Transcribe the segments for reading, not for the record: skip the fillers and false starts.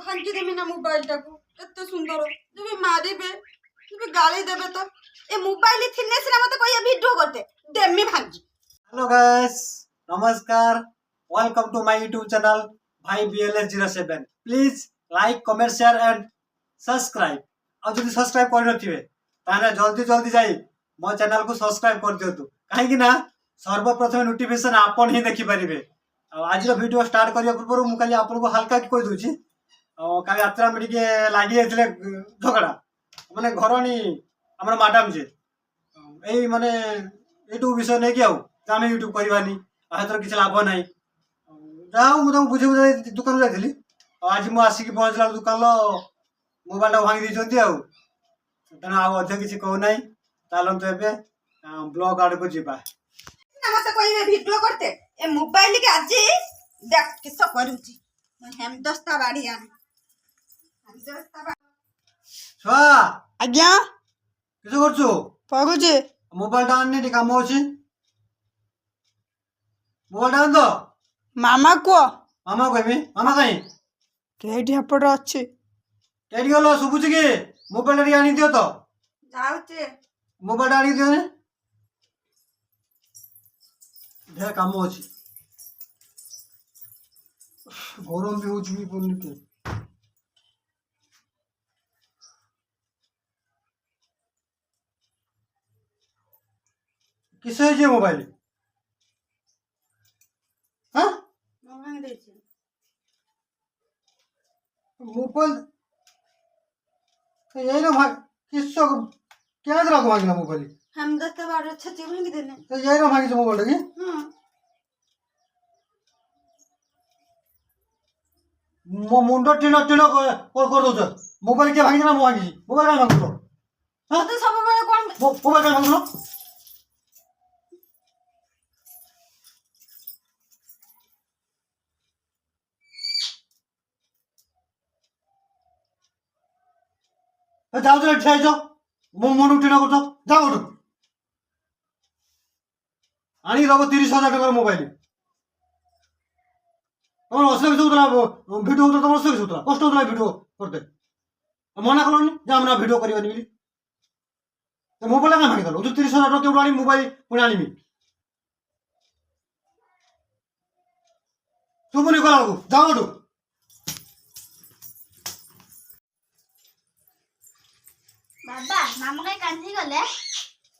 भांगी देमी ना मोबाइल टाकू एते सुंदर जब मारिबे जब गाली देबे तो ए मोबाइल थिने सिना मते कोई वीडियो करते देमी भांगी। हेलो गाइस, नमस्कार, welcome to my YouTube channel भाई BLS07। Please like comment share and subscribe. और जब सब्सक्राइब कर नथिबे ताने जल्दी जल्दी जाई मो चैनल को सब्सक्राइब कर दियतु काहे कि ना सर्वप्रथम नोटिफिकेशन आपन ही देखि परिबे। आज वीडियो स्टार्ट करिया पूर्व मु खाली आपन को हल्का की कहि दोछि काली यात्रा में टिके लागि जाइथिले झगड़ा माने घरनी हमर मैडम जे एई माने एटू विषय नै कि आम यूट्यूब करवानी हाथ किसी लाभ ना जहाँ मुझे बुझे बुझे दुकान जाइली आज मुझे आसिक पहुँचला दुकान मोबाइल भांगी तेणु आध किसी कहूना चलते ए ब्लॉग आड़ को जीवा मते कोई वीडियो करते ए मोबाइल के आज देख किस करूची हम दस्ता बाड़ी आने छुआ आज्ञा किस करछु पगुचे मोबाइल टा आनी टी काम अछि मोबाइल टा आन तो मामा को मामा कहबी मामा कहीं केडी हपड़ अछि केडी गलो सुबुच के मोबाइल टा आनी दियो तो जाउचे मोबाइल टा आनी दियो ने ढेर काम अछि गरम भी होछि भी बोलनी के किसे जे मोबाइल हाँ मोबाइल देछि मोबाइल यही ना भाग किसको क्या तरह को भागना मोबाइल हम दस्ता बाड़ी छची भांगी देने तो यही ना भागी मोबाइल लगी हां मुंडो टिनो टिनो कर दो मोबाइल के भागी ना भागी मोबाइल का भागलो हां तो सब बेले कोन मोबाइल का भागलो जाओ तो अच्छा जाओ मन उठी ना करतो जाओ उठ आनी दबो 30,000 टका मोबाइल तमर असले किछ उतला वीडियो उतला तमर असले किछ उतला कष्ट उतला वीडियो करते मना कलोनी जे हमरा वीडियो करिवानी बोली तो मोबाइल का भागी दलो 30,000 टका केउडा आनी मोबाइल पुणी आनीमी तुमने कला जाओ उठ बाबा मामा कहीं कांदी गले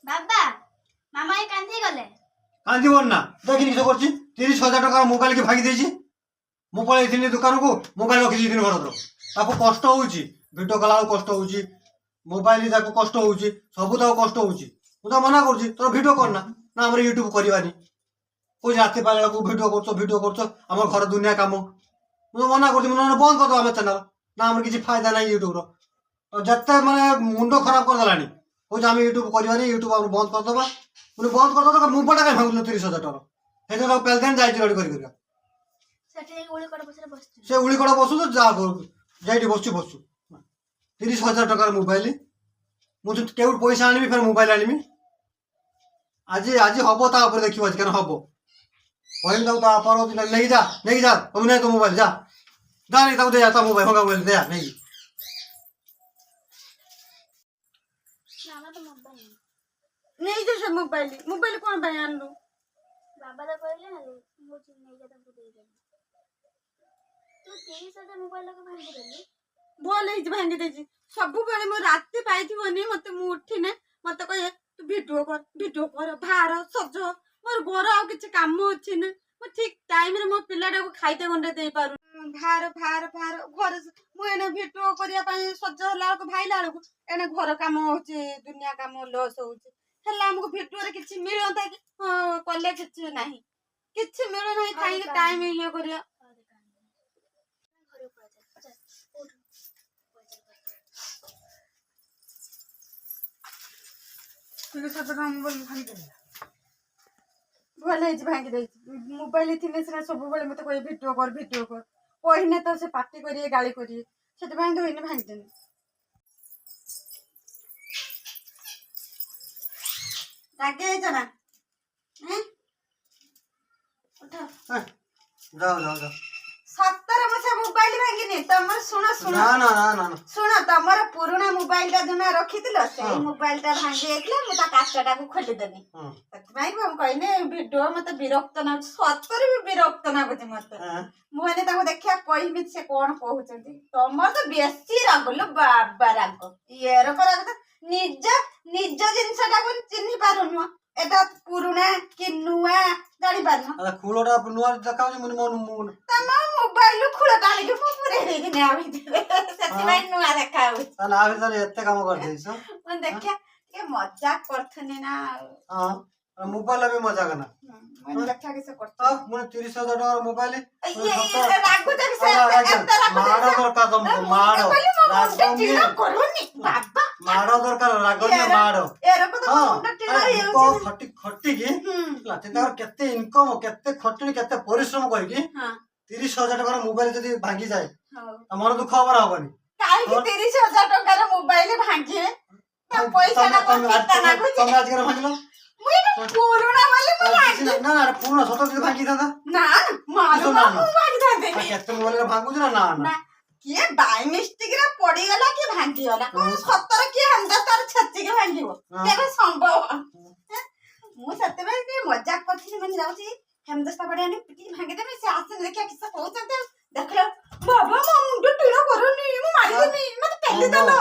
बाबा मामा कहीं कांदी गले कांदी बोलना देखिनी किस करछि 30,000 टका मोबाइल के भागी देछि मोबाइल इथिनी दुकान को मोबाइल रखि दिन घर ताको कष्ट होउछि वीडियो कला कष्ट होउछि मोबाइल ताको कष्ट होउछि सब ताको कष्ट होउछि मु तो मना करछि तोर वीडियो करना ना हमर यूट्यूब करवानी कोई राति पाले को वीडियो करछो हमर घर दुनिया काम मु तो मना करछि मने बंद कर दो हम चैनल ना हमर किछि फायदा नै यूट्यूब रो जत्ते माने मुंडो खराब कर दलानी हो जे हम यूट्यूब करवानी यूट्यूब हम बंद कर दबा मने बंद कर दो मोबाइल का भागलो 30,000 टका हे तो पेल देन जाई रेडी करी सेठी उळी कोड बसरे बसछु से उड़ी कड़ा बसु तो जा जाइटी बसु 30,000 टका मोबाइल मुझे केउट पैसा आनी फिर मोबाइल आनी आज आज हम ता ऊपर देखियो आज केन हबो होइम जाऊ ता पर दिन नहीं जा तुम नहीं तो मोबाइल जा जा नहीं ताऊ दे जा मोबाइल होगा मोबाइल दे नहीं मामा तो मोबाइल नहीं जे से मोबाइल मोबाइल कोन भाई आनलु बाबा तो कहले ना मो चिन नहीं जाता तो दे दे तू 30,000 मोबाइल लगा भांगी देली बोले हि भांगी देछि सब बेले मो राति पाइथिबनी मते मु उठिने मते कहे तू वीडियो कर भार सज मोर गोर आ किछ काम अछि ने मो ठीक टाइम रे मो पिलाडा को खाइते गंडे दे पारु भार घर मु एने वीडियो करिया पई सज होला को भाईला को एने घर काम होछि दुनिया काम लॉस होछि हला हमको वीडियो रे किछ मिलंता कि कले किछ नाही किछ मिल नाही खाई टाइम ये करिया घरे पड़ जा चल उठ तुझे सत काम बोल भांगी दे बोले हि भांगी दे मोबाइल थिने सिना सब बेले मते कोई वीडियो कर कोइने तो से पार्टी करिए गाली करिए सेते भांगी होइने भांगी दे रागे जना हैं उठा जाओ सत्तर में से मोबाइल भांगी नहीं ତମର ଶୁଣ ଶୁଣ ନା ନା ନା ନା ନା। ଶୁଣ ତମର ପୁରୁଣା ମୋବାଇଲ ଟା ଯୋଉ ରଖିଥିଲ ସେଇ ହଁ। ମୋବାଇଲ ଟା ଭାଙ୍ଗି ଯାଇଥିଲା ମୁଁ ତା କାଚଟାକୁ ଖୋଲିଦେଲି ହଁ। ସେଥିପାଇଁ ମୁଁ କହିଲି ଭିଡିଓ ମତେ ବିରକ୍ତ ଲାଗୁଛି ସତରେ ବି ବିରକ୍ତ ଲାଗୁଛି ମତେ ହଁ। ମୁଁ ଏନେ ତାଙ୍କୁ ଦେଖିବା କହିବି ସେ କଣ କହୁଛନ୍ତି ତମର ତ ବେଶୀ ରାଗ ଲୋ ବାବା ରାଗ ଇଏ ରାଗ ତ ନିଜ ନିଜ ଜିନିଷ ଟାକୁ ଚିହ୍ନି ପାରୁନୁ ଏଟା ପୁରୁଣା କି ନୂଆ ଜାଣିପାରୁନୁ ଆରେ ଖୋଳଟା ନୂଆ ଦେଖାଉଛି ତମ ମୋବାଇଲ ଖୋଳ ଟାଣିକି ମୁଁ ପୁରେଇ ଦେଇକି ଆ ଭିତରେ ସେଥିପାଇଁ ନୂଆ ଦେଖା ହଉଛି ତାହେଲେ ଆ ଭିତରେ ଏତେ କାମ କରିଦେଇଛ। ମୁଁ ଦେଖିଆ ଟିକେ ମଜାକ କରୁଥିଲି ନା ଆଉ ହଁ ମୋବାଇଲ ବି ମଜା କନା। ମୁଁ ଦେଖିଆ କିଛି ମୁଁ କରୁଥିଲି 30,000 ଟଙ୍କାର ମୋବାଇଲ ରାଗୁଛ କି ସେ ମାଡ ଦରକାର ତମକୁ ମାଡ ରାଗନି କରୁନି ବାବା ମାଡ ଦରକାର ରାଗନି ମାଡ ଏରକ ତ ହଁ ମୁଣ୍ଡ ଟିଣ ଆରେ ହେଇଯାଉଛି ଖଟି ଖଟିକି ହେଲା ସେ ତାଙ୍କର କେତେ ଇନକମ କେତେ ଖଟିଣି କେତେ ପରିଶ୍ରମ କରିକି ହଁ 30,000 ଟଙ୍କାର ମୋବାଇଲ ଯଦି ଭାଙ୍ଗିଯାଏ ହଉ ତା ମନ ଦୁଃଖ ହବ ନା ହବନି? କାହିଁକି 30,000 ଟଙ୍କାର ମୋବାଇଲ ଭାଙ୍ଗିବେ ତା ପଇସା ଟା ତମେ ଆଜିକାର ଭାଙ୍ଗିଲ ମୁଁ ଏଟା ପୁରୁଣା ବୋଲି ମୁଁ ଭାଙ୍ଗି ନା ନା ପୁରୁଣା ସତ ଯଦି ଭାଙ୍ଗିଥାନ୍ତା ନା ମାରୁ ନା, ମୁଁ ଭାଙ୍ଗିଥାନ୍ତି କେତେ ମୋବାଇଲ ଭାଙ୍ଗୁଛୁ ନା ନା ନା କିଏ ବାଇ ମିଷ୍ଟେକ ରେ ପଡିଗଲା କି ଭାଙ୍ଗିଗଲା କଣ ସତରେ କିଏ ହାଣ୍ଡା ତାର ଛେଚିକି ଭାଙ୍ଗିବ କେବେ ସମ୍ଭବ ମୁଁ ସେଥିପାଇଁ ଟିକେ ମଜାକ କରିଥିଲି ମାନେ ଯାଉଛି ହେମଦସ୍ତା ପଡି ଆଣି ପିଟିକି ଭାଙ୍ଗିଦେବି ସେ ଆସିଲେ ଦେଖିଆ କିସ କହୁଛନ୍ତି ଆଉ ଦେଖିଲା ବାବା ମୋ ମୁଣ୍ଡ ଟିଣ କରୁନି ମୁଁ ମାରିଦେବି ମତେ ପେଲିଦେଲ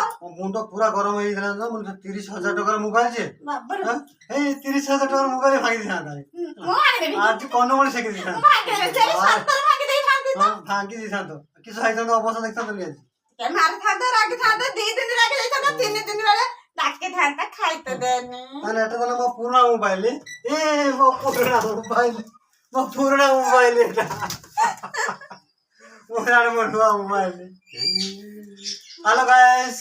ମୁଣ୍ଡ ପୁରା ଗରମ ହେଇଥିଲା ନା ମୁଁ 30,000 ଟଙ୍କାର ମୋବାଇଲ ଯେ ବାବା ଏଇ 30,000 ଟଙ୍କାର ମୋବାଇଲ ଭାଙ୍ଗି ଦେଇଥାନ୍ତା ମୁଁ ଆଣିଦେବି ଆଜି କନମଣି ସେକି ମୁଁ ଦେଇଥାନ୍ତା ଭାଙ୍ଗିଦେବି ସେ ସତରେ ଭାଙ୍ଗି ଦେଇଥାନ୍ତି ତ ଭାଙ୍ଗି ଦେଇଥାନ୍ତ କିସ ହେଇଥାନ୍ତା ଅବସ୍ଥା ଦେଖିଥାନ୍ତ ଆଜି କେ ମାରିଥାନ୍ତା ରାଗିଥାନ୍ତା 2 ଦିନ ରାଗି ଯାଇଥାନ୍ତା 3 ଦିନ ବେଳେ ଡାକିଥାନ୍ତା ଖାଇତେ ଦେନି ତାହେଲେ ଏଟା ତାହେଲେ ମୋ ପୁରୁଣା ମୋବାଇଲ ମୋ ପୁରୁଣା ମୋବାଇଲ ଏଟା ମୋ ନୂଆ mobile Hello guys,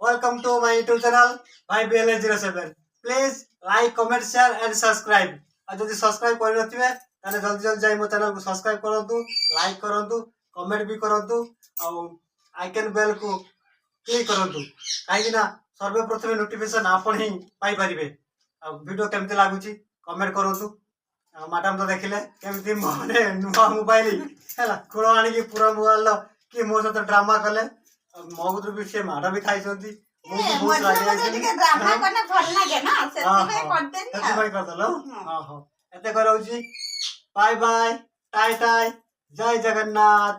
welcome to my YouTube channel भाई BLS07. Please like, comment, share and subscribe. ଆଉ ଯଦି ସବସ୍କ୍ରାଇବ କରିନଥିବେ ତାହେଲେ ଜଲ୍ଦି ଜଲ୍ଦି ଯାଇ ମୋ ଚ୍ୟାନେଲକୁ ସବସ୍କ୍ରାଇବ କରନ୍ତୁ, ଲାଇକ୍ କରନ୍ତୁ, କମେଣ୍ଟ ବି କରନ୍ତୁ ଆଉ ଆଇକନ୍ ବେଲକୁ କ୍ଲିକ୍ କରନ୍ତୁ କାହିଁକି ନା ସର୍ବପ୍ରଥମେ ନୋଟିଫିକେସନ ଆପଣ ହିଁ ପାଇପାରିବେ। ଆଉ ଭିଡ଼ିଓ କେମିତି ଲାଗୁଛି କମେଣ୍ଟ କରନ୍ତୁ। ଆଉ ମ୍ୟାଡାମ ତ ଦେଖିଲେ କେମିତି ମାନେ ନୂଆ ମୋବାଇଲ ହେଲା ଖୋଳ ଆଣିକି ପୁରା ମୋବାଇଲ କି ମୋ ସହିତ ଡ୍ରାମା କଲେ ମୋ କତିରୁ ବି ସେ ମାଡ ବି ଖାଇଛନ୍ତି ମୁଁ ବି ବହୁତ ରାଗି ଯାଇଥିଲି ଟିକେ ଡ୍ରାମା କଲେ ଭଲ ଲାଗେ ନା ସେଥିପାଇଁ କରିଦେନି ସେଥିପାଇଁ କରିଦେଲ ଏତେ କରଉଛି ବାଏ ବାଏ ଟାଇ ଟାଇ ଜୟ ଜଗନ୍ନାଥ।